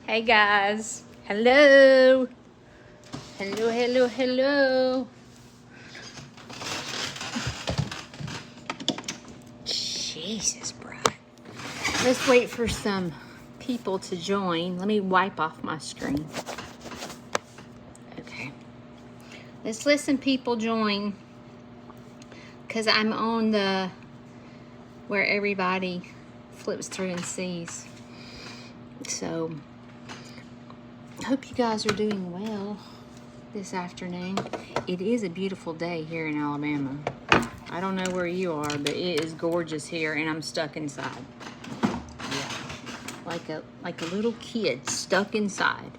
Hey guys. Hello. Hello, hello, hello. Jesus, bro. Let's wait for some people to join. Let me wipe off my screen. Okay. Let's let some people join. Because I'm on the where everybody flips through and sees. So, I hope you guys are doing well this afternoon. It is a beautiful day here in Alabama. I don't know where you are, but it is gorgeous here, and I'm stuck inside. Yeah, like a little kid stuck inside.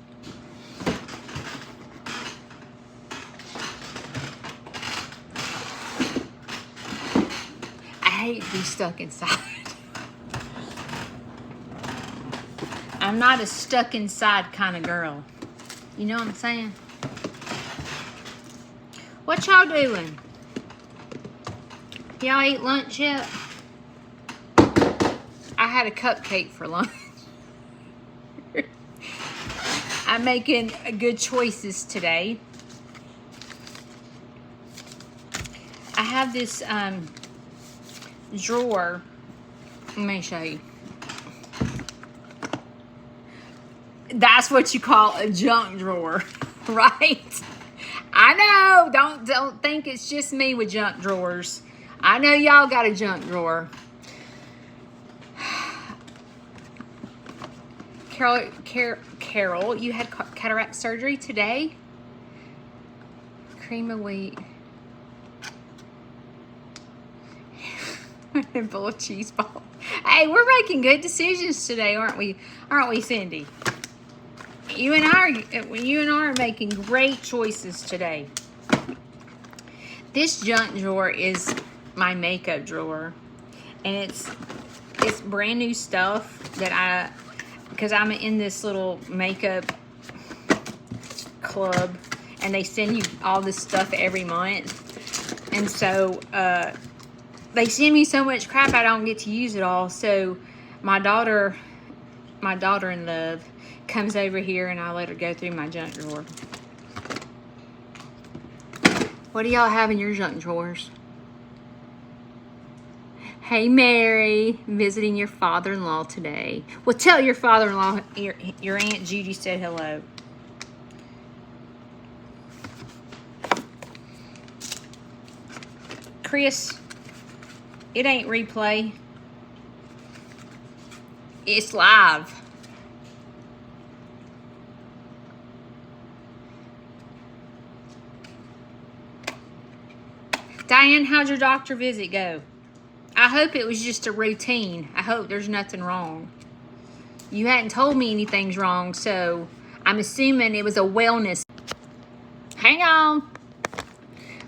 I hate to be stuck inside. I'm not a stuck inside kind of girl. You know what I'm saying? What y'all doing? Y'all ate lunch yet? I had a cupcake for lunch. I'm making good choices today. I have this drawer. Let me show you. That's what you call a junk drawer, right? I know. Don't think it's just me with junk drawers. I know y'all got a junk drawer. Carol, you had cataract surgery today? Cream of wheat. And full of cheese balls. Hey, we're making good decisions today, aren't we? Aren't we, Cindy? You and I are making great choices today. This junk drawer is my makeup drawer, and it's brand new stuff that because I'm in this little makeup club, and they send you all this stuff every month, and so they send me so much crap I don't get to use it all. So my daughter-in-law comes over here, and I let her go through my junk drawer. What do y'all have in your junk drawers? Hey, Mary, visiting your father-in-law today. Well, tell your father-in-law your Aunt Judy said hello. Chris, it ain't replay. It's live. Diane, how'd your doctor visit go? I hope it was just a routine. I hope there's nothing wrong. You hadn't told me anything's wrong, so I'm assuming it was a wellness. Hang on.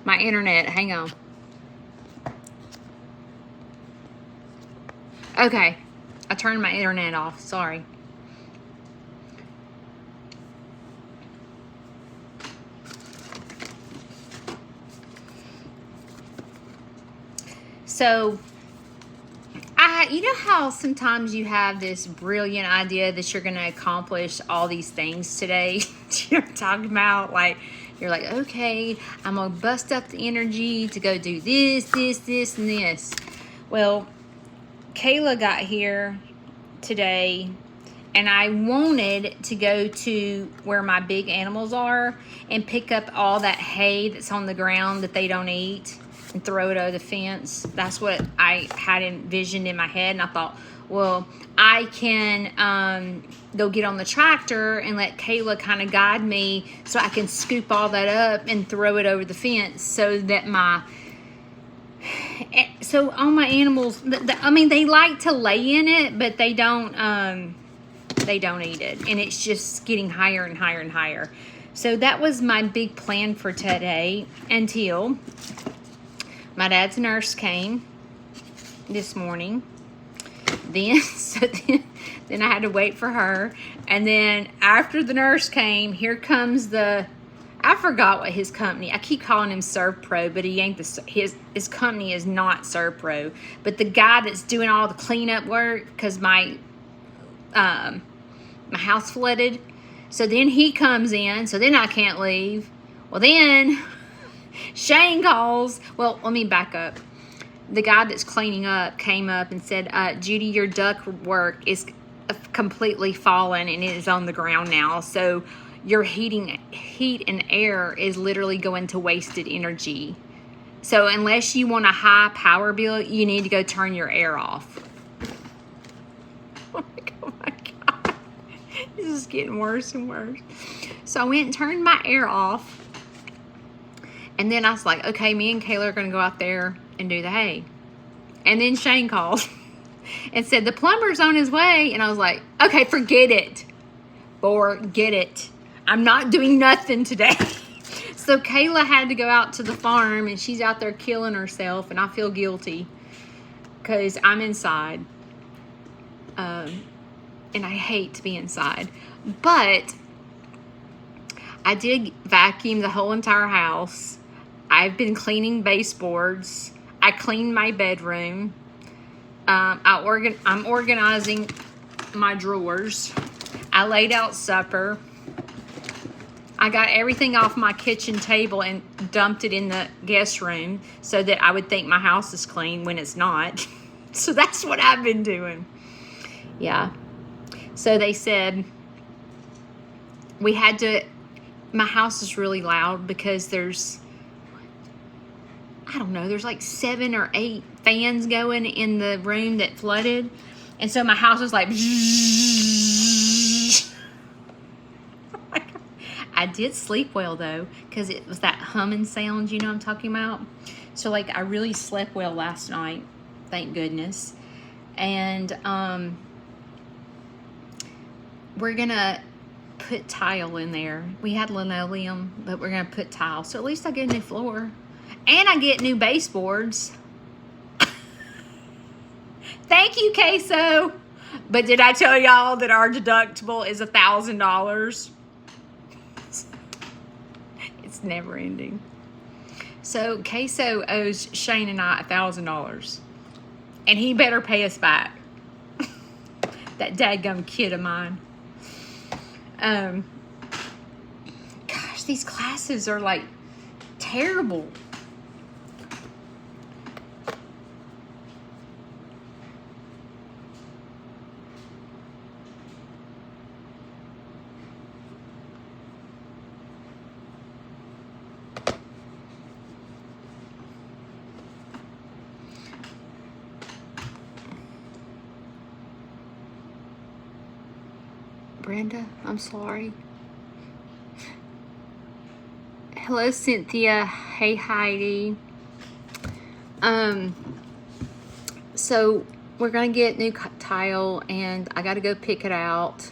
My internet, hang on. Okay, I turned my internet off, sorry. So, you know how sometimes you have this brilliant idea that you're going to accomplish all these things today? You're talking about, like, you're like, okay, I'm going to bust up the energy to go do this, and this. Well, Kayla got here today, and I wanted to go to where my big animals are and pick up all that hay that's on the ground that they don't eat and throw it over the fence. That's what I had envisioned in my head, and I thought, well, I can go get on the tractor and let Kayla kind of guide me so I can scoop all that up and throw it over the fence so that all my animals, I mean, they like to lay in it, but they don't eat it, and it's just getting higher and higher and higher. So that was my big plan for today until my dad's nurse came this morning. Then I had to wait for her, and then after the nurse came, here comes I forgot what his company. I keep calling him ServPro, but he ain't his company is not ServPro. But the guy that's doing all the cleanup work, because my my house flooded. So then he comes in, so then I can't leave. Well, then Shane calls. Well, let me back up. The guy that's cleaning up came up and said, Judy, your duct work is completely fallen and it is on the ground now. So your heat and air is literally going to wasted energy. So unless you want a high power bill, you need to go turn your air off. Oh my God. This is getting worse and worse. So I went and turned my air off. And then I was like, okay, me and Kayla are going to go out there and do the hay. And then Shane called and said, the plumber's on his way. And I was like, okay, forget it. Forget it. I'm not doing nothing today. So Kayla had to go out to the farm, and she's out there killing herself, and I feel guilty because I'm inside. And I hate to be inside. But I did vacuum the whole entire house. I've been cleaning baseboards. I cleaned my bedroom. I'm organizing my drawers. I laid out supper. I got everything off my kitchen table and dumped it in the guest room so that I would think my house is clean when it's not. So that's what I've been doing. Yeah. So they said my house is really loud because there's like 7 or 8 fans going in the room that flooded. And so my house was like, I did sleep well though, because it was that humming sound, you know what I'm talking about? So like I really slept well last night, thank goodness. And we're gonna put tile in there. We had linoleum, but we're gonna put tile. So at least I get a new floor. And I get new baseboards. Thank you, Queso. But did I tell y'all that our deductible is $1,000? It's never ending. So Queso owes Shane and I $1,000. And he better pay us back. That dadgum kid of mine. Gosh, these classes are like terrible. Brenda, I'm sorry. Hello, Cynthia. Hey, Heidi. So we're gonna get new tile, and I gotta go pick it out.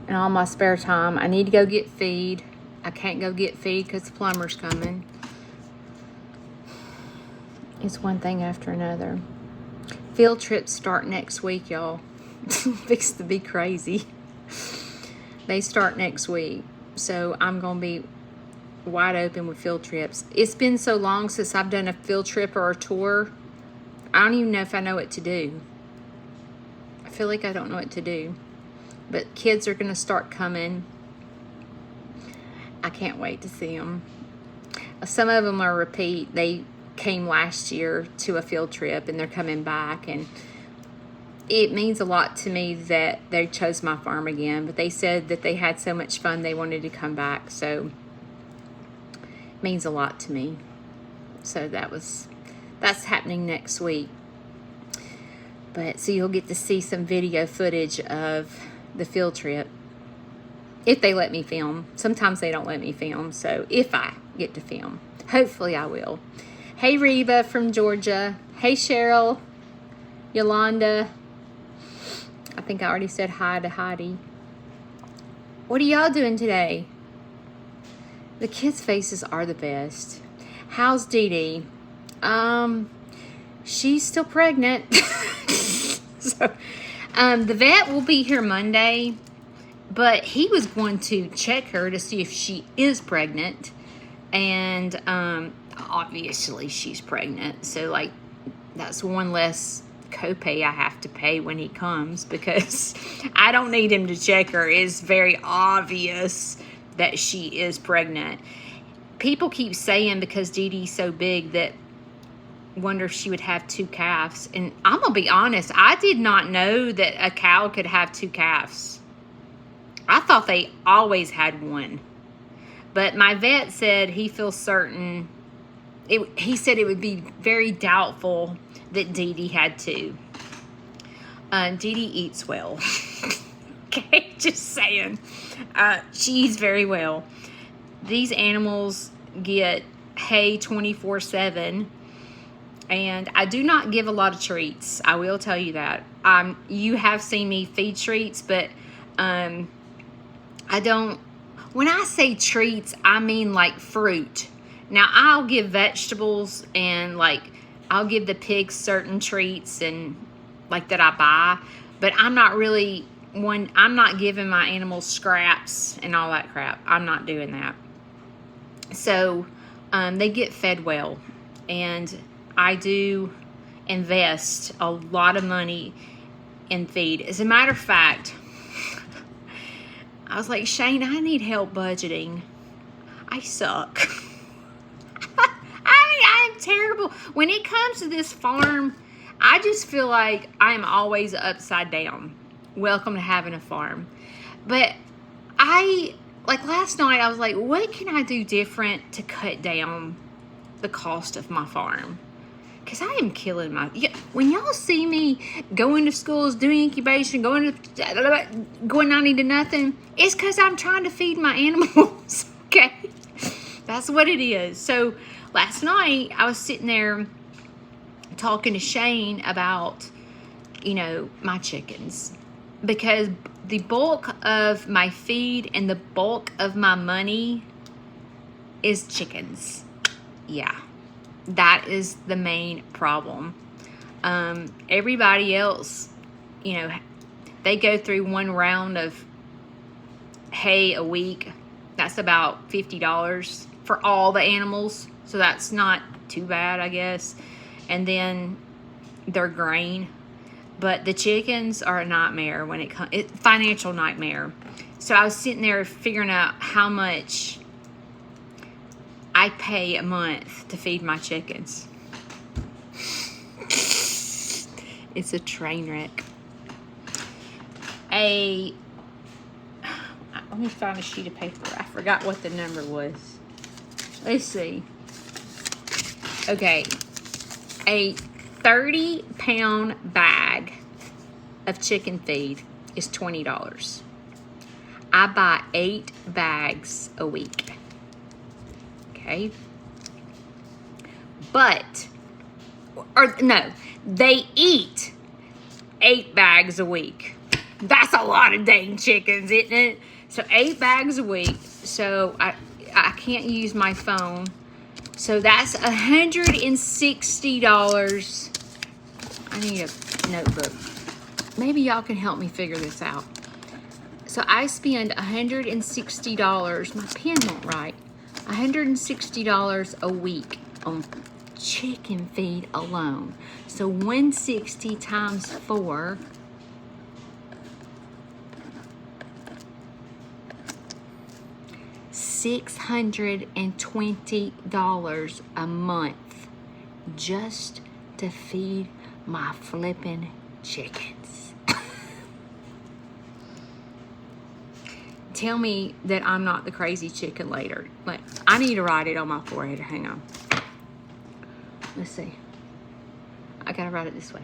And all my spare time, I need to go get feed. I can't go get feed because the plumber's coming. It's one thing after another. Field trips start next week, y'all. Fixed to be crazy. They start next week, so I'm gonna be wide open with field trips. It's been so long since I've done a field trip or a tour. I don't even know if I know what to do. I feel like I don't know what to do, but kids are gonna start coming. I can't wait to see them. Some of them are repeat. They came last year to a field trip and they're coming back, and it means a lot to me that they chose my farm again, but they said that they had so much fun they wanted to come back, so it means a lot to me. So that's happening next week. But so you'll get to see some video footage of the field trip if they let me film. Sometimes they don't let me film, so if I get to film, hopefully I will. Hey Reba from Georgia. Hey Cheryl, Yolanda. I think I already said hi to Heidi. What are y'all doing today? The kids' faces are the best. How's Dee Dee? She's still pregnant. So, the vet will be here Monday, but he was going to check her to see if she is pregnant. And obviously she's pregnant. So, like, that's one less copay I have to pay when he comes, because I don't need him to check her. It's very obvious that she is pregnant. People keep saying because Dee Dee's so big that wonder if she would have 2 calves. And I'm gonna be honest, I did not know that a cow could have 2 calves. I thought they always had 1. But my vet said he feels certain, he said it would be very doubtful that Dee Dee had 2. Dee Dee eats well. Okay, just saying. She eats very well. These animals get hay 24/7. And I do not give a lot of treats. I will tell you that. You have seen me feed treats, but I don't. When I say treats, I mean like fruit. Now, I'll give vegetables, and like I'll give the pigs certain treats and like that I buy, but I'm not really I'm not giving my animals scraps and all that crap. I'm not doing that. So they get fed well, and I do invest a lot of money in feed. As a matter of fact, I was like, Shane, I need help budgeting. I suck. I am terrible. When it comes to this farm, I just feel like I am always upside down. Welcome to having a farm. But like last night, I was like, what can I do different to cut down the cost of my farm? Because I am killing when y'all see me going to schools, doing incubation, going 90 to nothing, it's because I'm trying to feed my animals. Okay? That's what it is. So last night, I was sitting there talking to Shane about, my chickens. Because the bulk of my feed and the bulk of my money is chickens. Yeah. That is the main problem. Everybody else, they go through 1 round of hay a week. That's about $50 for all the animals. So that's not too bad, I guess. And then their grain. But the chickens are a nightmare when it comes, financial nightmare. So I was sitting there figuring out how much I pay a month to feed my chickens. It's a train wreck. Let me find a sheet of paper. I forgot what the number was. Let's see. Okay. A 30-pound bag of chicken feed is $20. I buy 8 bags a week. Okay. They eat 8 bags a week. That's a lot of dang chickens, isn't it? So 8 bags a week. So I can't use my phone. So that's $160. I need a notebook. Maybe y'all can help me figure this out. So I spend $160. My pen won't write. $160 a week on chicken feed alone. So 160 times 4. $620 a month just to feed my flipping chickens. Tell me that I'm not the crazy chicken later. Like, I need to write it on my forehead. Hang on. Let's see. I gotta write it this way.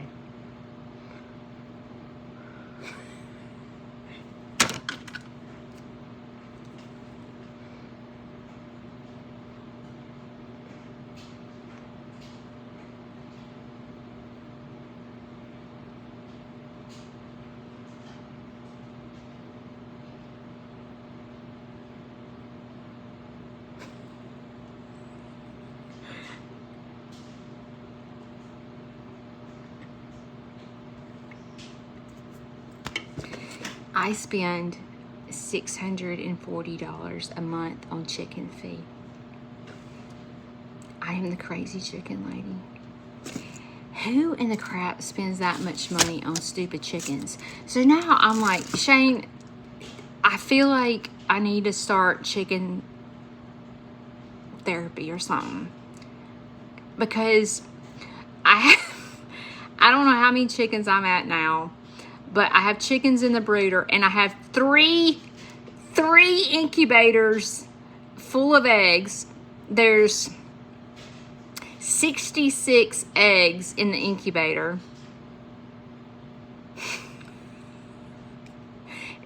I spend $640 a month on chicken feed. I am the crazy chicken lady. who in the crap spends that much money on stupid chickens? So now I'm like, Shane, I feel like I need to start chicken therapy or something. Because I don't know how many chickens I'm at now, but I have chickens in the brooder, and I have three incubators full of eggs. There's 66 eggs in the incubator.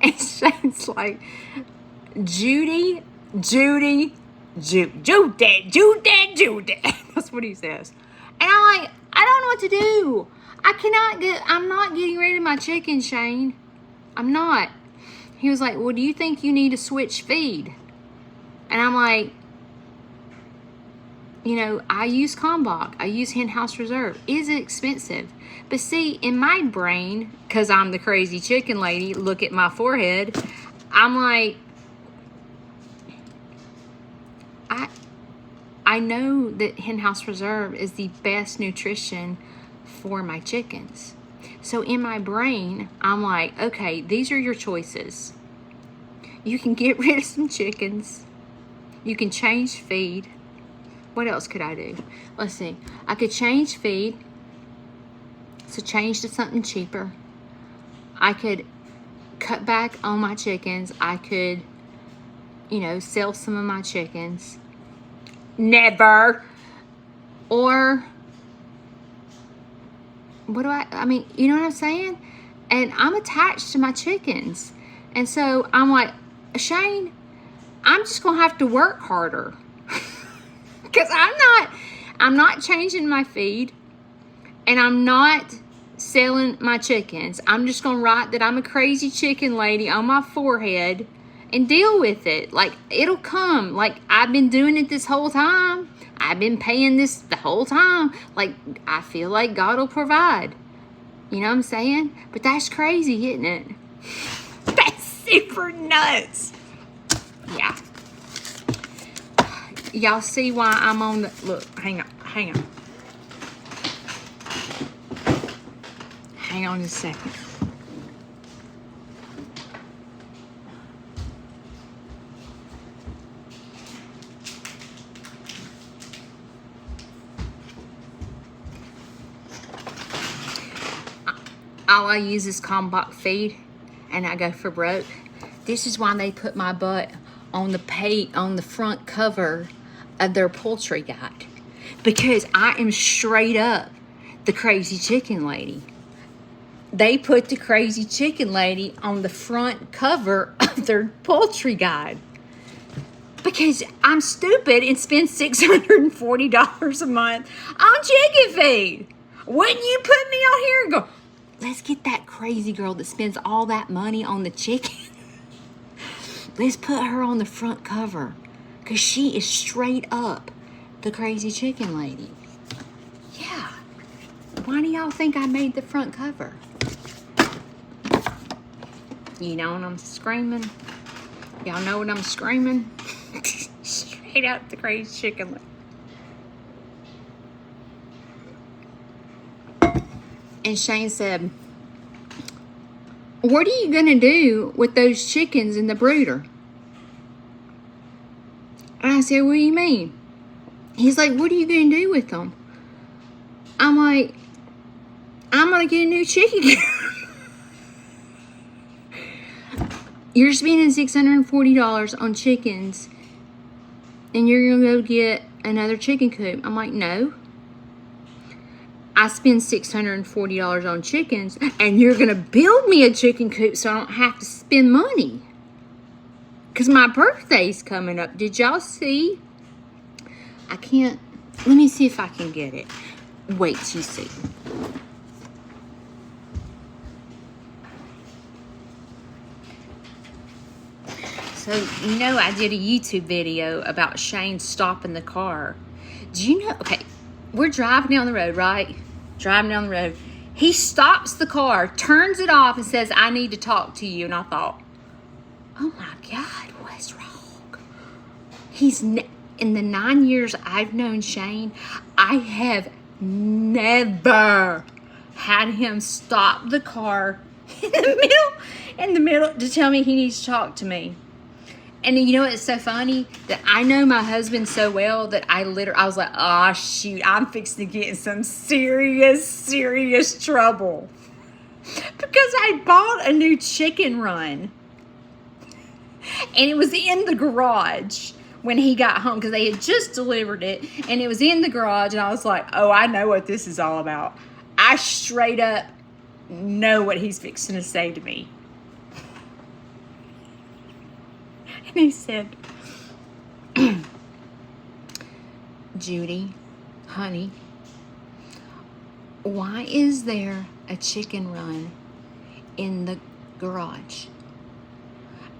And Shane's like, Judy. That's what he says. And I'm like, I don't know what to do. I'm not getting rid of my chicken, Shane. I'm not. He was like, well, do you think you need to switch feed? And I'm like, you know, I use Combach. I use Hen House Reserve. Is it expensive? But see, in my brain, because I'm the crazy chicken lady, look at my forehead, I'm like, I know that Hen House Reserve is the best nutrition for my chickens. So in my brain, I'm like, okay, these are your choices. You can get rid of some chickens. You can change feed. What else could I do? Let's see. I could change feed. So change to something cheaper. I could cut back on my chickens. I could, you know, sell some of my chickens. Never. Or what do I mean, you know what I'm saying? And I'm attached to my chickens. And so I'm like, Shane, I'm just going to have to work harder. Because I'm not changing my feed. And I'm not selling my chickens. I'm just going to write that I'm a crazy chicken lady on my forehead and deal with it. Like, it'll come. Like, I've been doing it this whole time. I've been paying this the whole time. Like, I feel like God will provide. You know what I'm saying? But that's crazy, isn't it? That's super nuts. Yeah. Y'all see why I'm on the... Look, hang on. Hang on just a second. All I use is Combach feed, and I go for broke. This is why they put my butt on the front cover of their poultry guide, because I am straight up the crazy chicken lady. They put the crazy chicken lady on the front cover of their poultry guide because I'm stupid and spend $640 a month on chicken feed. Wouldn't you put me on here and go, let's get that crazy girl that spends all that money on the chicken. Let's put her on the front cover because she is straight up the crazy chicken lady. Yeah. Why do y'all think I made the front cover? You know what I'm screaming? Y'all know what I'm screaming? Straight up the crazy chicken lady. And Shane said, what are you going to do with those chickens in the brooder? And I said, what do you mean? He's like, what are you going to do with them? I'm like, I'm going to get a new chicken coop. You're spending $640 on chickens, and you're going to go get another chicken coop. I'm like, no. I spend $640 on chickens, and you're going to build me a chicken coop so I don't have to spend money. Because my birthday's coming up. Did y'all see? I can't. Let me see if I can get it. Wait till you see. So, you know, I did a YouTube video about Shane stopping the car. Do you know? Okay, we're driving down the road, right? Driving down the road. He stops the car, turns it off, and says, I need to talk to you. And I thought, oh my God, what's wrong? In the 9 years I've known Shane, I have never had him stop the car in the middle to tell me he needs to talk to me. And you know what's so funny? That I know my husband so well that I was like, oh shoot, I'm fixing to get in some serious trouble. Because I bought a new chicken run. And it was in the garage when he got home because they had just delivered it. And it was in the garage and I was like, oh, I know what this is all about. I straight up know what he's fixing to say to me. And he said, Judy, honey, why is there a chicken run in the garage?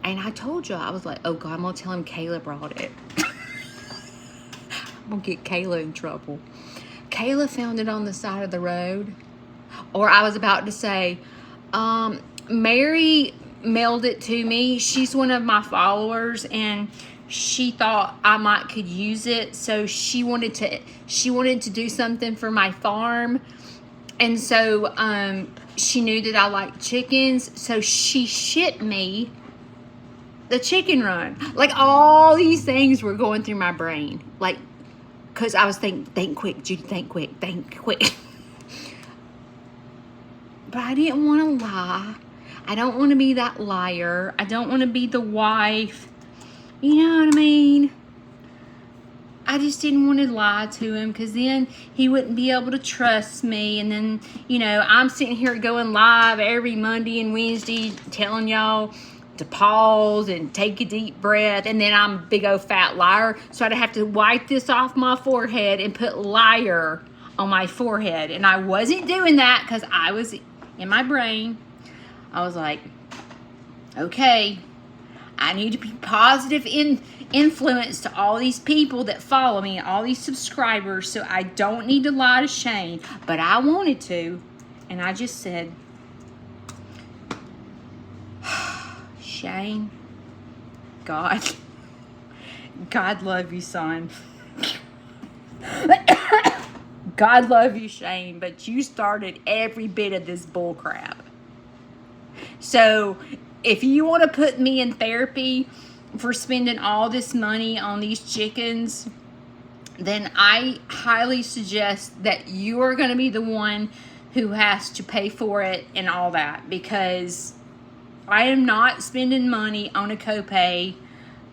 And I told you, I was like, oh God, I'm going to tell him Kayla brought it. I'm going to get Kayla in trouble. Kayla found it on the side of the road. Or I was about to say, Mary mailed it to me. She's one of my followers and she thought I could use it. So she wanted to do something for my farm. And so she knew that I like chickens. So she shipped me the chicken run. Like all these things were going through my brain. Like, cause I was thinking, think quick, Judy, think quick. But I didn't want to lie. I don't want to be that liar. I don't want to be the wife. You know what I mean? I just didn't want to lie to him because then he wouldn't be able to trust me. And then, I'm sitting here going live every Monday and Wednesday telling y'all to pause and take a deep breath. And then I'm a big old fat liar. So I'd have to wipe this off my forehead and put liar on my forehead. And I wasn't doing that because I was in my brain. I was like, okay, I need to be positive influence to all these people that follow me, all these subscribers, so I don't need to lie to Shane. But I wanted to, and I just said, Shane, God love you, son. God love you, Shane, but you started every bit of this bull crap. So if you want to put me in therapy for spending all this money on these chickens, then I highly suggest that you are going to be the one who has to pay for it and all that, because I am not spending money on a copay.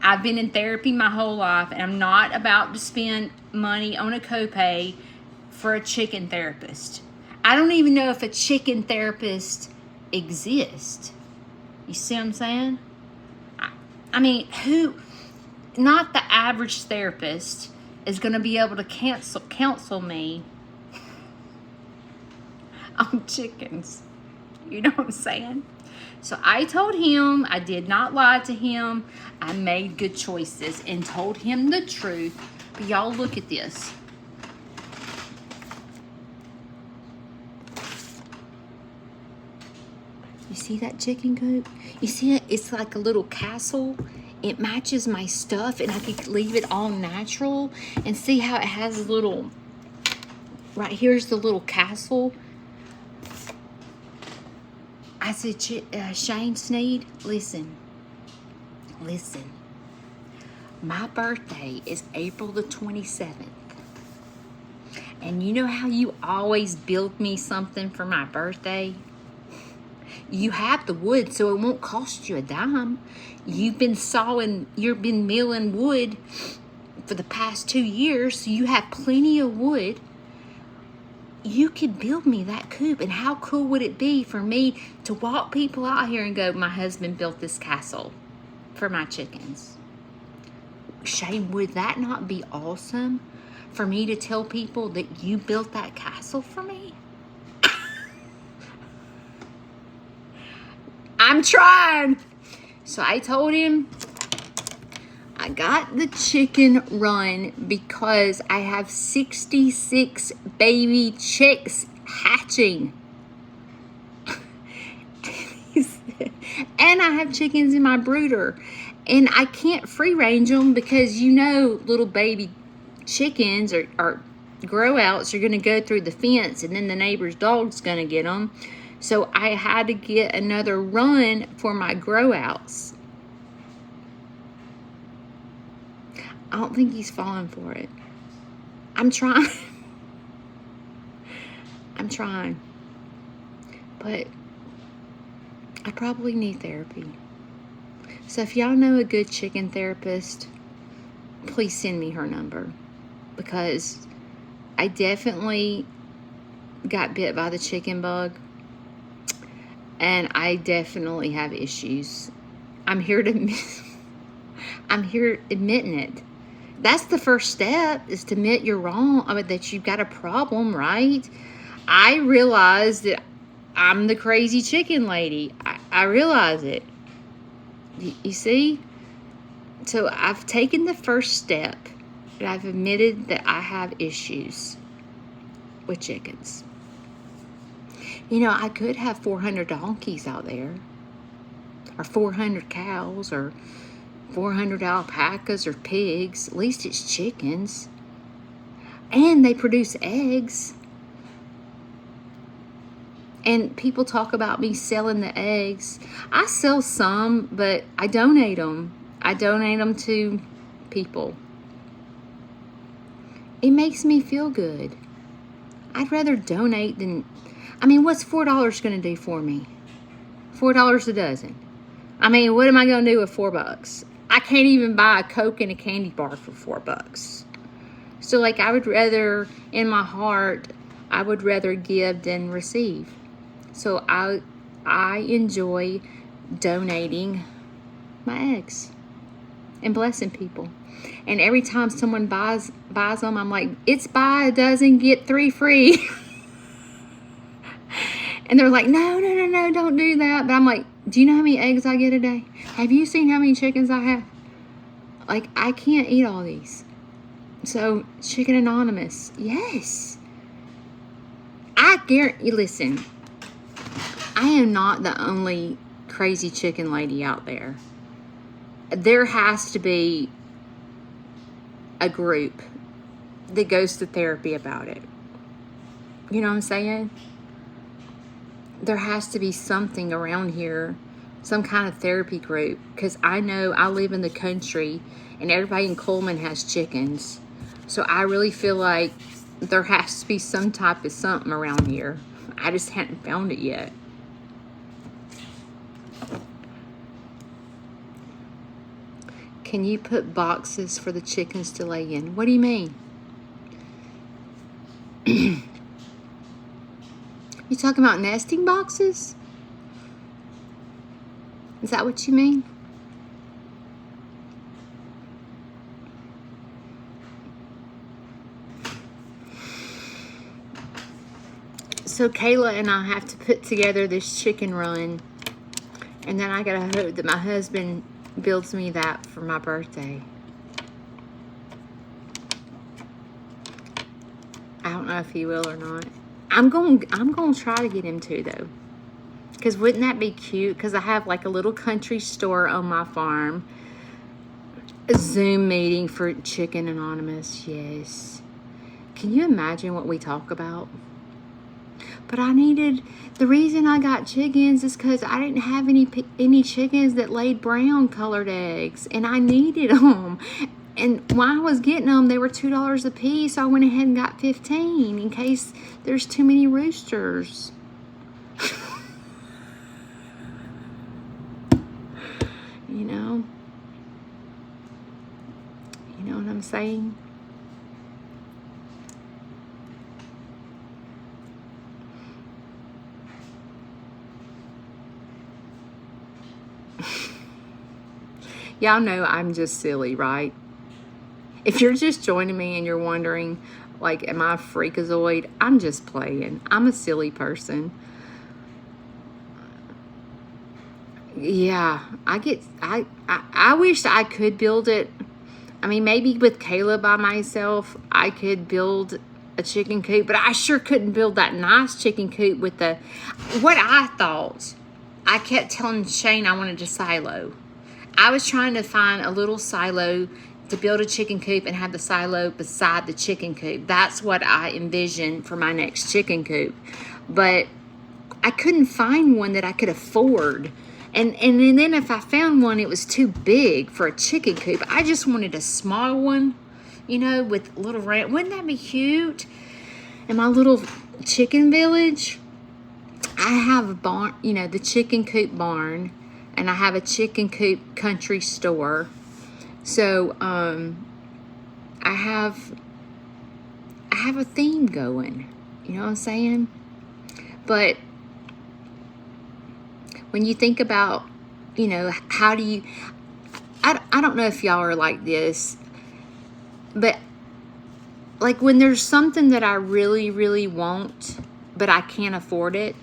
I've been in therapy my whole life, and I'm not about to spend money on a copay for a chicken therapist. I don't even know if a chicken therapist exists. You see what I'm saying? I mean, not the average therapist is going to be able to counsel me on chickens. You know what I'm saying? So I told him, I did not lie to him. I made good choices and told him the truth. But y'all look at this. You see that chicken coop? You see it? It's like a little castle. It matches my stuff, and I could leave it all natural. And see how it has a little, right here's the little castle. I said, Shane, Snead, listen. My birthday is April the 27th. And you know how you always build me something for my birthday? You have the wood, so it won't cost you a dime. You've been milling wood for the past 2 years, so you have plenty of wood. You could build me that coop, and how cool would it be for me to walk people out here and go, my husband built this castle for my chickens? Shane, would that not be awesome for me to tell people that you built that castle for me? I'm trying. So I told him I got the chicken run because I have 66 baby chicks hatching. And I have chickens in my brooder. And I can't free range them because little baby chickens are grow outs are going to go through the fence, and then the neighbor's dog's going to get them. So I had to get another run for my grow outs. I don't think he's falling for it. I'm trying. I'm trying. But I probably need therapy. So if y'all know a good chicken therapist, please send me her number. Because I definitely got bit by the chicken bug. And I definitely have issues. I'm here admitting it. That's the first step, is to admit you're wrong, that you've got a problem, right? I realize that I'm the crazy chicken lady. I realize it. You see? So I've taken the first step, and I've admitted that I have issues with chickens. You know, I could have 400 donkeys out there, or 400 cows, or 400 alpacas or pigs. At least it's chickens. And they produce eggs. And people talk about me selling the eggs. I sell some, but I donate them. I donate them to people. It makes me feel good. I'd rather donate than... I mean, what's $4 going to do for me? $4 a dozen. I mean, what am I going to do with $4? I can't even buy a Coke and a candy bar for $4. So, like, I would rather, in my heart, I would rather give than receive. So I enjoy donating my eggs and blessing people. And every time someone buys them, I'm like, it's buy a dozen, get 3 free. And they're like, no, don't do that. But I'm like, do you know how many eggs I get a day? Have you seen how many chickens I have? Like, I can't eat all these. So, Chicken Anonymous, yes. I guarantee, listen, I am not the only crazy chicken lady out there. There has to be a group that goes to therapy about it. You know what I'm saying? There has to be something around here, some kind of therapy group, because I know I live in the country and everybody in Coleman has chickens. So I really feel like there has to be some type of something around here. I just hadn't found it yet. Can you put boxes for the chickens to lay in? What do you mean? You talking about nesting boxes? Is that what you mean? So Kayla and I have to put together this chicken run. And then I gotta hope that my husband builds me that for my birthday. I don't know if he will or not. I'm going to try to get him to, though. Because wouldn't that be cute? Because I have like a little country store on my farm. A Zoom meeting for Chicken Anonymous. Yes. Can you imagine what we talk about? But the reason I got chickens is because I didn't have any chickens that laid brown colored eggs. And I needed them. And while I was getting them, they were $2 a piece. So I went ahead and got 15 in case there's too many roosters. You know? You know what I'm saying? Y'all know I'm just silly, right? If you're just joining me and you're wondering, like, am I a freakazoid? I'm just playing. I'm a silly person. Yeah, I wish I could build it. I mean, maybe with Kayla by myself, I could build a chicken coop, but I sure couldn't build that nice chicken coop with what I thought. I kept telling Shane I wanted a silo. I was trying to find a little silo to build a chicken coop and have the silo beside the chicken coop. That's what I envision for my next chicken coop. But I couldn't find one that I could afford. And then if I found one, it was too big for a chicken coop. I just wanted a small one, you know, with little round. Wouldn't that be cute? In my little chicken village, I have a barn, you know, the chicken coop barn, and I have a chicken coop country store. So I have a theme going. You know what I'm saying? But when you think about, you know, how do you, I don't know if y'all are like this, but like when there's something that I really, really want, but I can't afford it,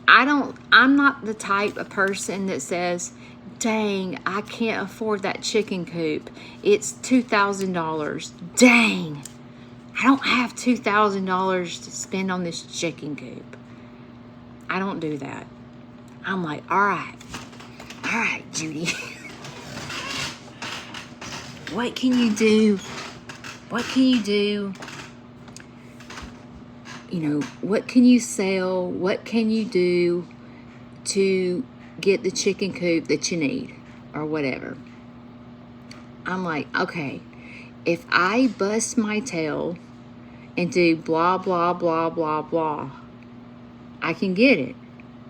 I'm not the type of person that says, dang, I can't afford that chicken coop. It's $2,000. Dang, I don't have $2,000 to spend on this chicken coop. I don't do that. I'm like, all right, Judy. What can you do? What can you do? You know, what can you sell? What can you do to get the chicken coop that you need or whatever? I'm like, okay, if I bust my tail and do blah, blah, blah, blah, blah, I can get it.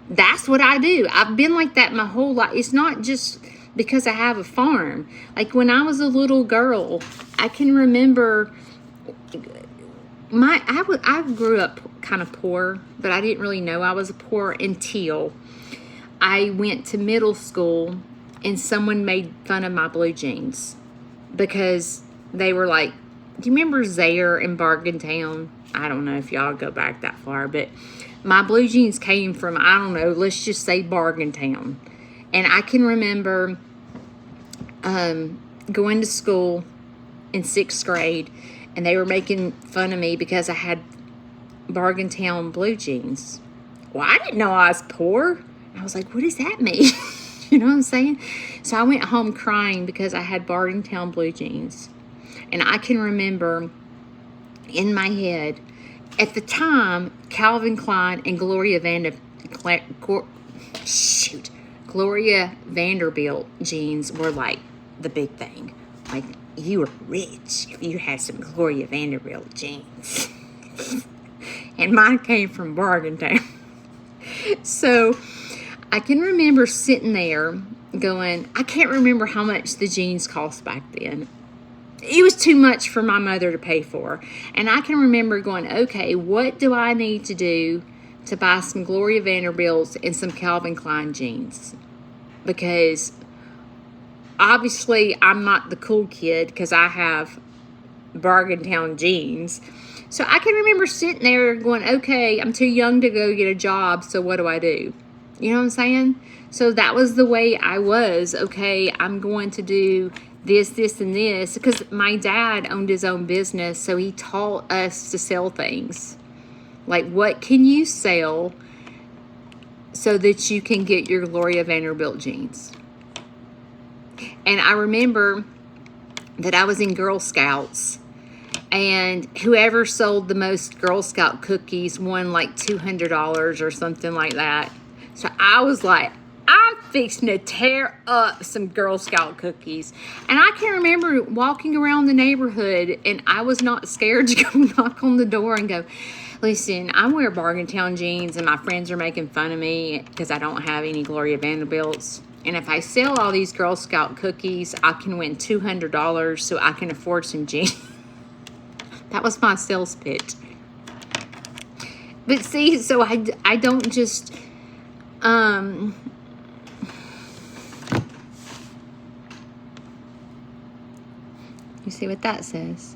That's what I do. I've been like that my whole life. It's not just because I have a farm. Like when I was a little girl, I can remember I grew up kind of poor, but I didn't really know I was poor until I went to middle school and someone made fun of my blue jeans because they were like, do you remember Zaire in Bargaintown? I don't know if y'all go back that far, but my blue jeans came from, I don't know, let's just say Bargaintown. And I can remember going to school in 6th grade, and they were making fun of me because I had Bargaintown blue jeans. Well, I didn't know I was poor. I was like, what does that mean? You know what I'm saying? So I went home crying because I had Bargaintown blue jeans. And I can remember in my head, at the time, Calvin Klein and Gloria Vanderbilt jeans were like the big thing. Like, you were rich if you had some Gloria Vanderbilt jeans. And mine came from Bargaintown. So I can remember sitting there going, I can't remember how much the jeans cost back then. It was too much for my mother to pay for. And I can remember going, okay, what do I need to do to buy some Gloria Vanderbilts and some Calvin Klein jeans? Because obviously I'm not the cool kid because I have Bargaintown jeans. So I can remember sitting there going, okay, I'm too young to go get a job, so what do I do? You know what I'm saying? So that was the way I was. Okay, I'm going to do this, and this. Because my dad owned his own business, so he taught us to sell things. Like, what can you sell so that you can get your Gloria Vanderbilt jeans? And I remember that I was in Girl Scouts, and whoever sold the most Girl Scout cookies won like $200 or something like that. So I was like, I'm fixing to tear up some Girl Scout cookies. And I can remember walking around the neighborhood, and I was not scared to go knock on the door and go, listen, I wear Bargaintown jeans, and my friends are making fun of me because I don't have any Gloria Vanderbilts. And if I sell all these Girl Scout cookies, I can win $200 so I can afford some jeans. That was my sales pitch. But see, so I don't just... you see what that says?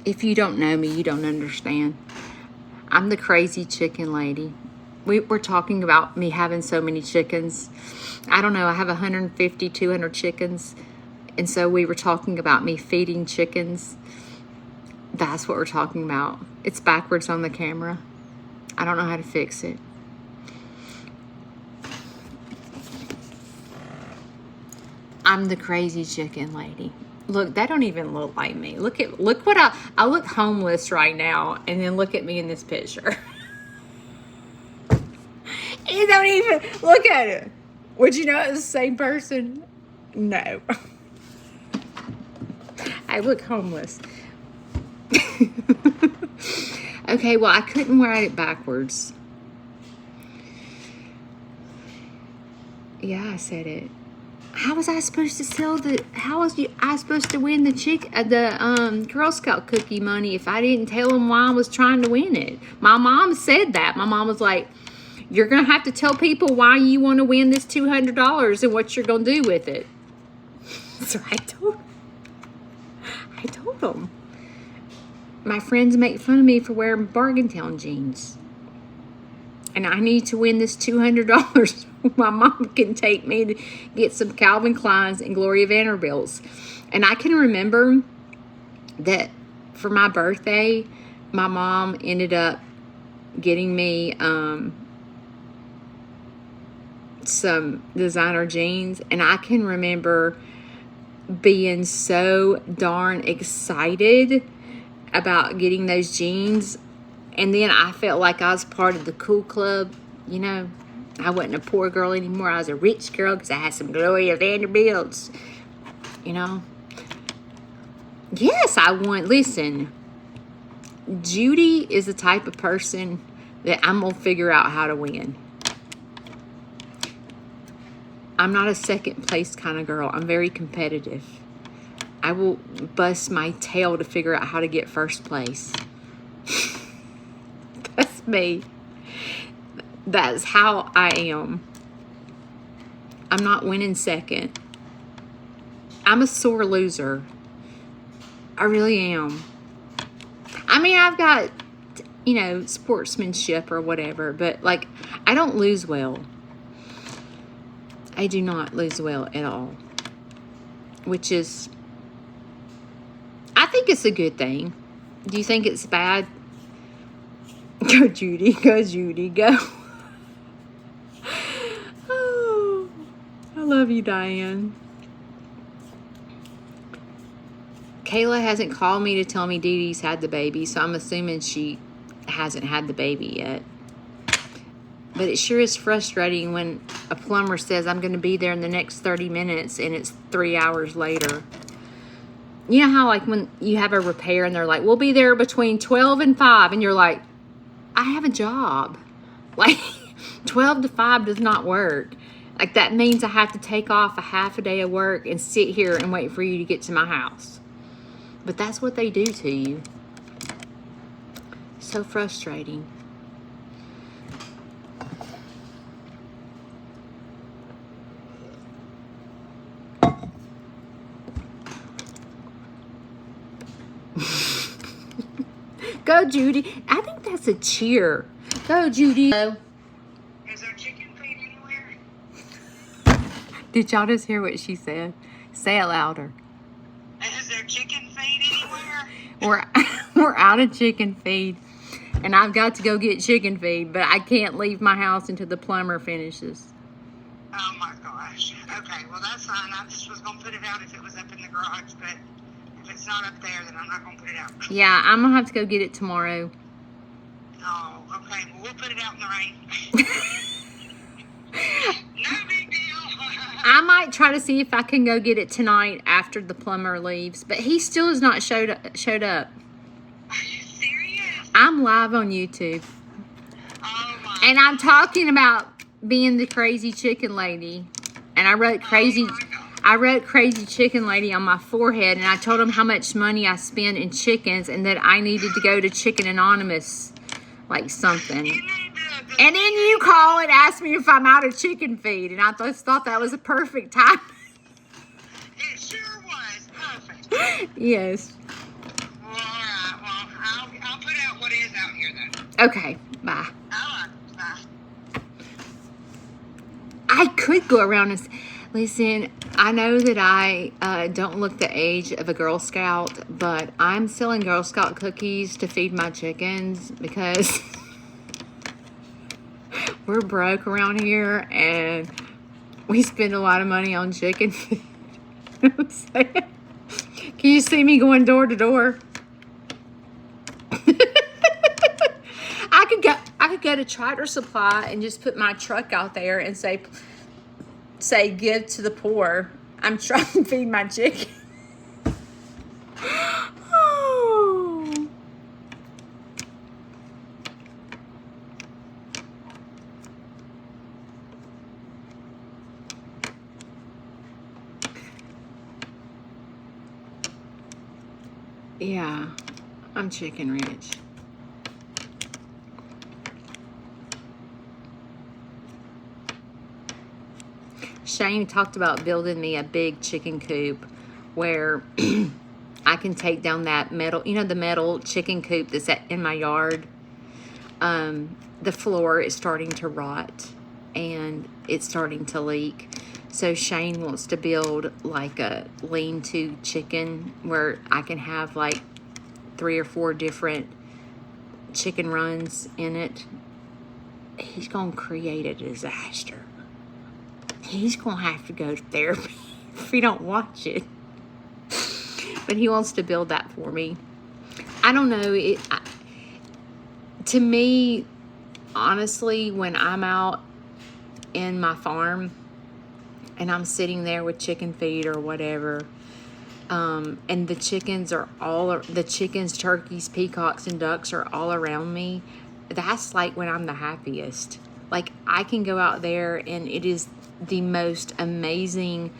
If you don't know me, you don't understand. I'm the crazy chicken lady. We're talking about me having so many chickens. I don't know, I have 150, 200 chickens. And so we were talking about me feeding chickens. That's what we're talking about. It's backwards on the camera. I don't know how to fix it. I'm the crazy chicken lady. Look, that don't even look like me. Look what I look homeless right now, and then look at me in this picture. You don't even look at it. Would you know it's the same person? No. I look homeless. Okay, well, I couldn't wear it backwards. Yeah, I said it. How was I supposed to I supposed to win the Girl Scout cookie money if I didn't tell them why I was trying to win it? My mom said that. My mom was like, you're going to have to tell people why you want to win this $200 and what you're going to do with it. So I told them. My friends make fun of me for wearing Bargaintown jeans. And I need to win this $200. My mom can take me to get some Calvin Klein's and Gloria Vanderbilt's. And I can remember that for my birthday, my mom ended up getting me some designer jeans. And I can remember being so darn excited about getting those jeans. And then I felt like I was part of the cool club. You know, I wasn't a poor girl anymore. I was a rich girl because I had some Gloria Vanderbilt's. You know. Yes, I want. Listen, Judy is the type of person that I'm going to figure out how to win. I'm not a second place kind of girl. I'm very competitive. I will bust my tail to figure out how to get first place. That's me. That's how I am. I'm not winning second. I'm a sore loser. I really am. I mean, I've got, sportsmanship or whatever, but, I don't lose well. I do not lose well at all. Which is, I think it's a good thing. Do you think it's bad? Go, Judy. Go, Judy. Go. Oh, I love you, Diane. Kayla hasn't called me to tell me Dee Dee's had the baby, so I'm assuming she hasn't had the baby yet. But it sure is frustrating when a plumber says, I'm going to be there in the next 30 minutes, and it's 3 hours later. You know how, when you have a repair, and they're like, we'll be there between 12 and 5, and you're like, I have a job. 12 to 5 does not work. That means I have to take off a half a day of work and sit here and wait for you to get to my house. But that's what they do to you. So frustrating. Go, Judy. I think that's a cheer. Go, Judy. Is there chicken feed anywhere? Did y'all just hear what she said? Say it louder. Is there chicken feed anywhere? We're out of chicken feed. And I've got to go get chicken feed, but I can't leave my house until the plumber finishes. Oh my gosh. Okay, well that's fine. I just was going to put it out if it was up in the garage, but if it's not up there, then I'm not going to put it out. Yeah, I'm going to have to go get it tomorrow. Oh, okay. Well, we'll put it out in the rain. No big deal. I might try to see if I can go get it tonight after the plumber leaves, but he still has not showed up. Are you serious? I'm live on YouTube. Oh my. And I'm talking about being the crazy chicken lady. And I wrote crazy chicken lady on my forehead, and I told him how much money I spend in chickens and that I needed to go to Chicken Anonymous, something. And then you call and ask me if I'm out of chicken feed, and I just thought that was a perfect time. It sure was perfect. Yes. Well, all right. Well, I'll put out what is out here then. Okay. Bye. All right. Bye. I could go around and listen. I know that I don't look the age of a Girl Scout, but I'm selling Girl Scout cookies to feed my chickens because we're broke around here and we spend a lot of money on chicken food. what I'm saying? Can you see me going door to door? I could go to Tractor Supply and just put my truck out there and say give to the poor. I'm trying to feed my chicken. Oh. Yeah, I'm chicken rich. Shane talked about building me a big chicken coop where I can take down that metal, the metal chicken coop that's in my yard. The floor is starting to rot and it's starting to leak. So Shane wants to build like a lean-to chicken where I can have like 3 or 4 different chicken runs in it. He's going to create a disaster. He's going to have to go to therapy if we don't watch it. But he wants to build that for me. I don't know. To me, honestly, when I'm out in my farm and I'm sitting there with chicken feed or whatever, and the chickens, turkeys, peacocks, and ducks are all around me, that's like when I'm the happiest. Like, I can go out there and it is the most amazing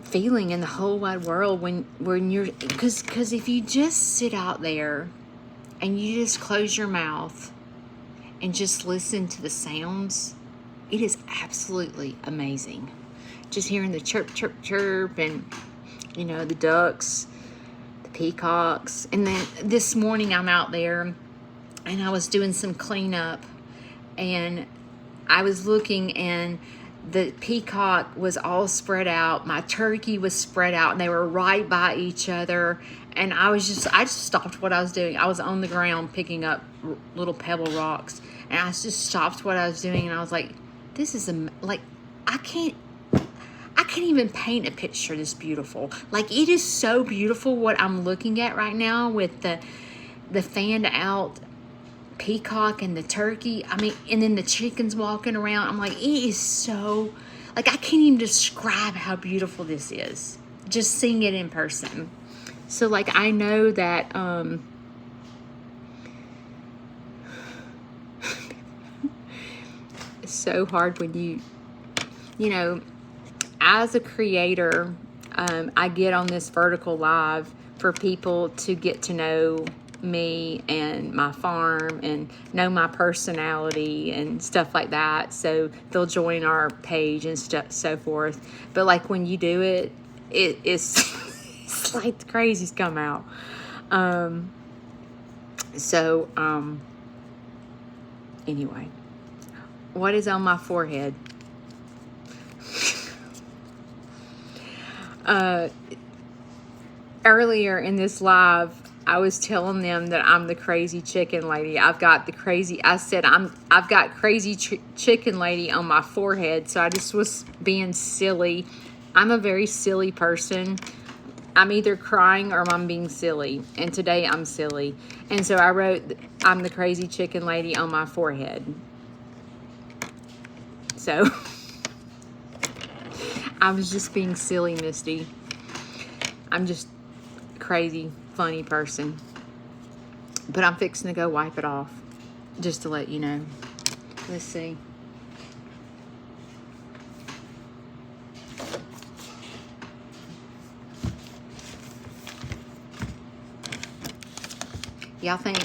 feeling in the whole wide world when you're, because if you just sit out there and you just close your mouth and just listen to the sounds, it is absolutely amazing. Just hearing the chirp, chirp, chirp, and the ducks, the peacocks. And then this morning I'm out there and I was doing some cleanup and I was looking and the peacock was all spread out. My turkey was spread out and they were right by each other. And I just stopped what I was doing. I was on the ground picking up little pebble rocks. And I just stopped what I was doing and I was like, this is, I can't even paint a picture this beautiful. Like, it is so beautiful what I'm looking at right now with the fanned out peacock and the turkey. I mean, and then the chickens walking around. I'm like, it is so, I can't even describe how beautiful this is. Just seeing it in person. So, I know that, it's so hard when you as a creator, I get on this vertical live for people to get to know me and my farm and know my personality and stuff like that. So they'll join our page and so forth. But when you do it, it's it's like the crazies come out. Anyway, what is on my forehead? Earlier in this live, I was telling them that I'm the crazy chicken lady. I've got crazy chicken lady on my forehead. So I just was being silly. I'm a very silly person. I'm either crying or I'm being silly. And today I'm silly. And so I wrote, I'm the crazy chicken lady on my forehead. So I was just being silly, Misty. I'm just a crazy, funny person. But I'm fixing to go wipe it off. Just to let you know. Let's see. Y'all think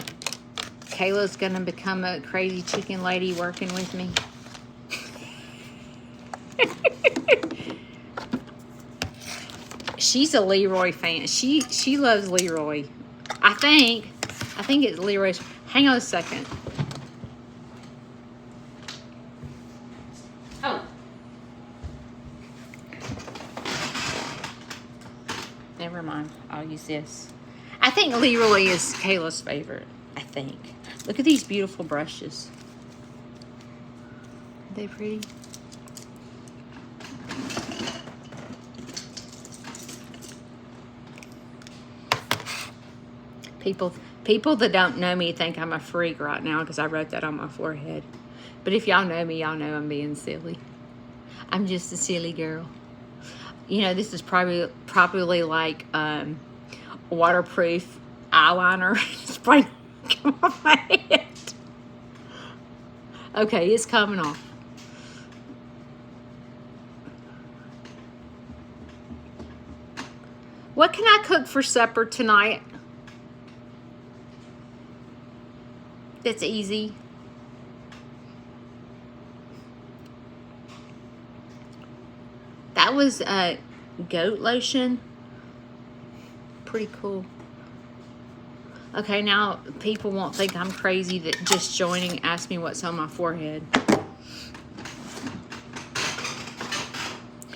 Kayla's gonna become a crazy chicken lady working with me? She's a Leroy fan. She loves Leroy. I think it's Leroy's. Hang on a second. Oh. Never mind. I'll use this. I think Leroy is Kayla's favorite. I think. Look at these beautiful brushes. Are they pretty? People that don't know me think I'm a freak right now because I wrote that on my forehead. But if y'all know me, y'all know I'm being silly. I'm just a silly girl. You know, this is probably like waterproof eyeliner. It's probably come off my head. Okay, it's coming off. What can I cook for supper tonight? That's easy. That was goat lotion. Pretty cool. Okay, now people won't think I'm crazy that just joining asked me what's on my forehead.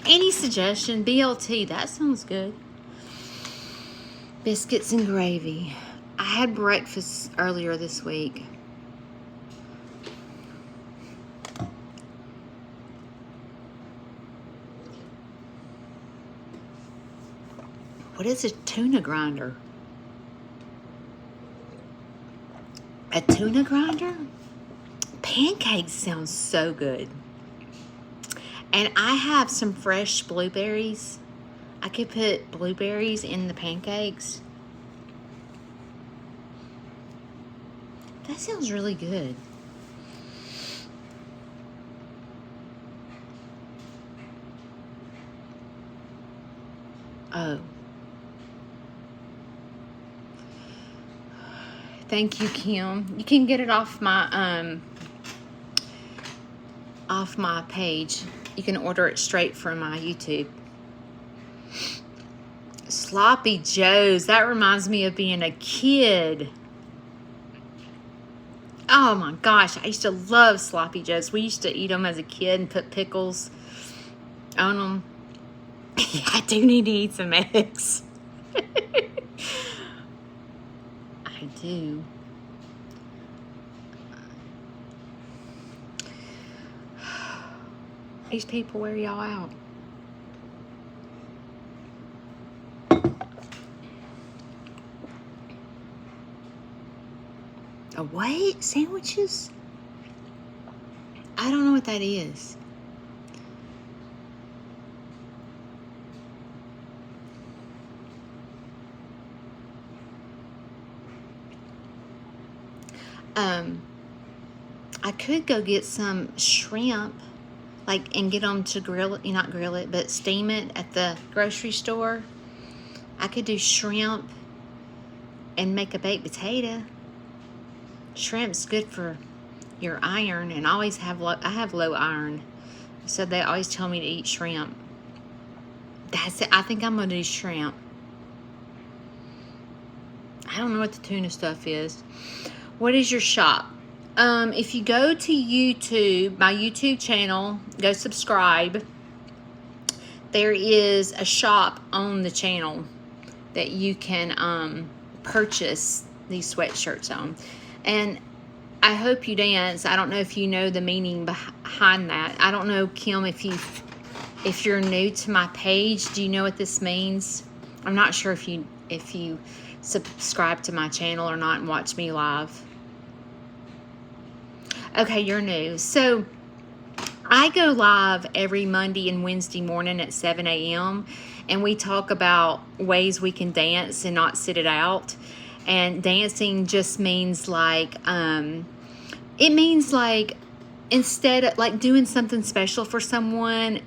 Any suggestion? BLT, that sounds good. Biscuits and gravy. I had breakfast earlier this week. What is a tuna grinder? A tuna grinder? Pancakes sounds so good. And I have some fresh blueberries. I could put blueberries in the pancakes. That sounds really good. Oh. Thank you, Kim. You can get it off my page. You can order it straight from my YouTube. Sloppy Joes. That reminds me of being a kid. Oh my gosh, I used to love Sloppy Joes. We used to eat them as a kid and put pickles on them. Yeah, I do need to eat some eggs. I do. These people wear y'all out. A what? Sandwiches? I don't know what that is. I could go get some shrimp, and get them to grill it, not grill it, but steam it at the grocery store. I could do shrimp and make a baked potato. Shrimp's good for your iron, and I have low iron, so they always tell me to eat shrimp. That's it. I think I'm gonna do shrimp. I don't know what the tuna stuff is. What is your shop? If you go to YouTube, my YouTube channel, go subscribe. There is a shop on the channel that you can purchase these sweatshirts on. And I hope you dance. I don't know if you know the meaning behind that. I don't know, Kim, if you're new to my page, do you know what this means? I'm not sure if you subscribe to my channel or not and watch me live. Okay, you're new. So I go live every Monday and Wednesday morning at 7 a.m. and we talk about ways we can dance and not sit it out. And dancing just means instead of doing something special for someone,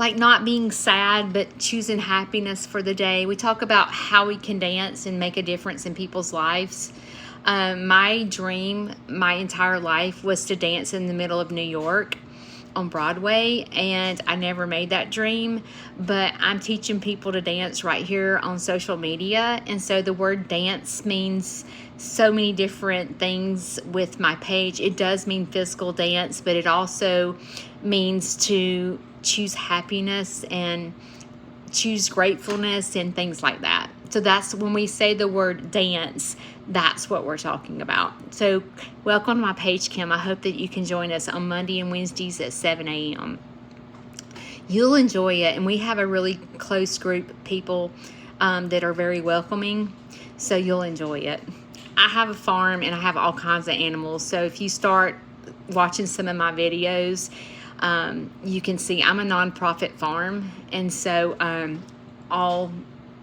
not being sad, but choosing happiness for the day. We talk about how we can dance and make a difference in people's lives. My dream, my entire life, was to dance in the middle of New York on Broadway, and I never made that dream, but I'm teaching people to dance right here on social media. And so the word dance means so many different things with my page. It does mean physical dance, but it also means to choose happiness and choose gratefulness and things like that. So that's when we say the word dance, that's what we're talking about. So welcome to my page, Kim. I hope that you can join us on Monday and Wednesdays at 7 a.m. You'll enjoy it, and we have a really close group of people that are very welcoming, so you'll enjoy it. I have a farm and I have all kinds of animals, so if you start watching some of my videos, you can see I'm a nonprofit farm, and so all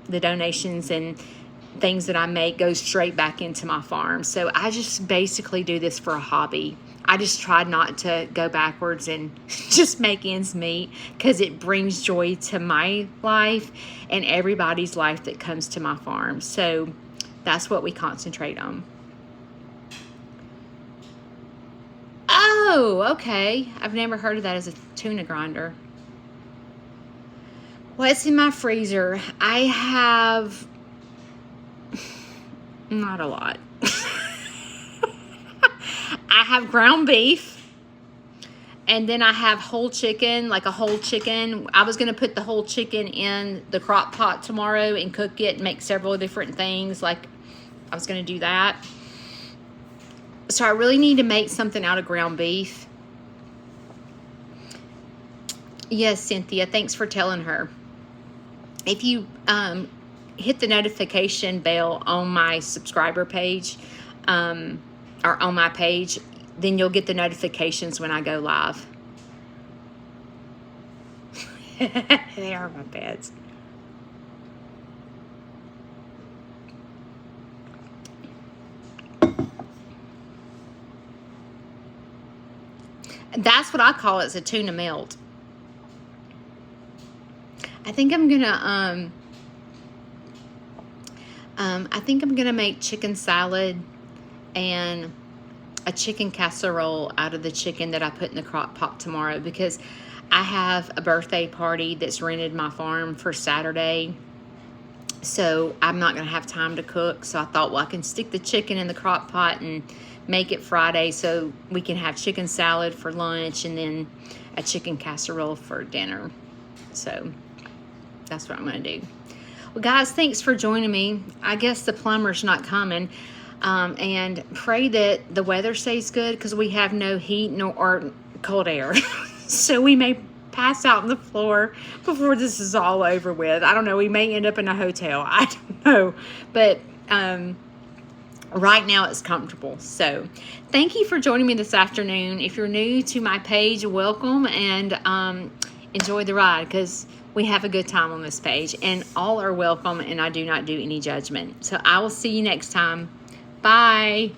the donations and things that I make go straight back into my farm. So I just basically do this for a hobby. I just tried not to go backwards and just make ends meet, because it brings joy to my life and everybody's life that comes to my farm. So that's what we concentrate on. Oh, okay. I've never heard of that as a tuna grinder. What's in my freezer? I have not a lot. I have ground beef, and then I have whole chicken, like a whole chicken. I was going to put the whole chicken in the crock pot tomorrow and cook it and make several different things. Like, I was going to do that. So I really need to make something out of ground beef. Yes, Cynthia, thanks for telling her. If you hit the notification bell on my subscriber page, or on my page, then you'll get the notifications when I go live. They are my pets. That's what I call it. It's a tuna melt. I think I'm gonna make chicken salad and a chicken casserole out of the chicken that I put in the crock pot tomorrow, because I have a birthday party that's rented my farm for Saturday. So I'm not going to have time to cook. So I thought, well, I can stick the chicken in the crock pot and make it Friday so we can have chicken salad for lunch and then a chicken casserole for dinner. So that's what I'm going to do. Well, guys, thanks for joining me. I guess the plumber's not coming. And pray that the weather stays good, because we have no heat or cold air. So we may pass out on the floor before this is all over with. I don't know. We may end up in a hotel. I don't know. But right now it's comfortable. So thank you for joining me this afternoon. If you're new to my page, welcome, and enjoy the ride, because we have a good time on this page, and all are welcome, and I do not do any judgment. So I will see you next time. Bye.